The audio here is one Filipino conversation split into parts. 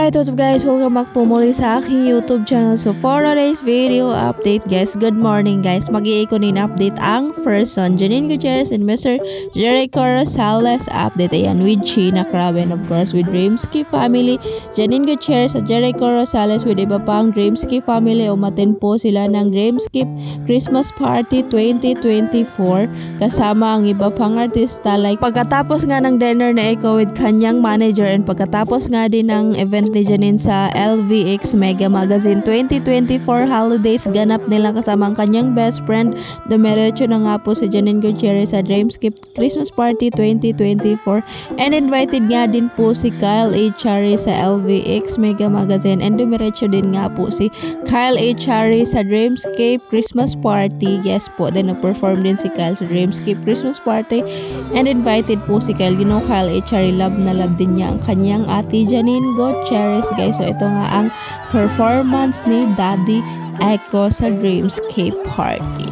Alright, what's up guys? Welcome back po muli sa aking YouTube channel. So for today's video update guys, good morning guys. Mag-i-ikunin update ang first son, Janine Gutierrez and Mr. Jericho Rosales update. Ayan, with Sheena Crab and of course with Dreamski family. Janine Gutierrez at Jericho Rosales with iba pang Dreamski family. Umaten po sila ng Dreamski Christmas Party 2024 kasama ang iba pang artista. Like pagkatapos nga ng dinner na Echo with kanyang manager and pagkatapos nga din ng event ni Janine sa LVX Mega Magazine 2024 Holidays, ganap nila kasama ang kanyang best friend. Dumiretso na nga po si Janine Gutierrez sa Dreamskip Christmas Party 2024 and invited nga din po si Kyle Echari sa LVX Mega Magazine and dumiretso din nga po si Kyle Echari sa Dreamscape Christmas Party. Yes po, then nag-perform din si Kyle sa Dreamscape Christmas Party and invited po si Kyle. You know, Kyle Echari, love na love din niya ang kanyang ate Janine Gutierrez guys. So ito nga ang performance ni Daddy Echo sa Dreamscape Party.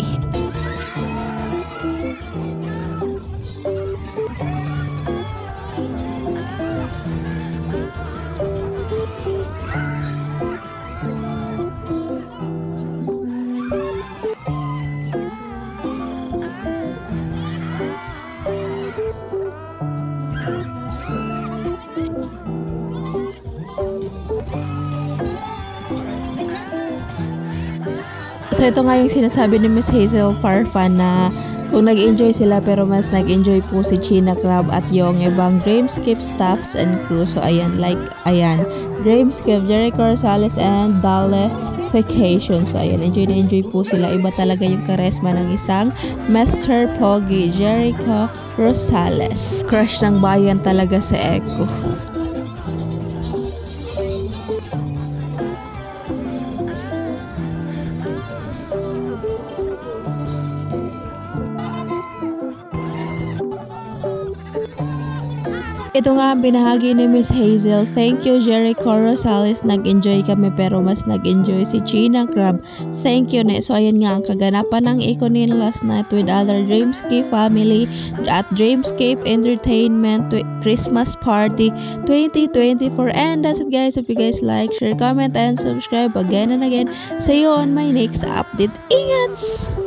So ito nga yung sinasabi ni Miss Hazel Farfan na kung nag-enjoy sila pero mas nag-enjoy po si Sheena Crab at yung ibang Dreamskip staffs and crew. So ayan, Dreamskip, Jericho Rosales and Dale Vacation. So ayan, enjoy na enjoy po sila. Iba talaga yung karesma ng isang Mr. Pogi, Jericho Rosales. Crush ng bayan talaga si Echo. Ito nga ang binahagi ni Miss Hazel. Thank you Jericho Rosales. Nag-enjoy kami pero mas nag-enjoy si Sheena Crab. Thank you ne. So ayan nga ang kaganapan ng Ikonin last night with other Dreamscape family at Dreamscape Entertainment Christmas Party 2024. And that's it guys. If you guys like, share, comment, and subscribe again and again. See you on my next update. Ingat!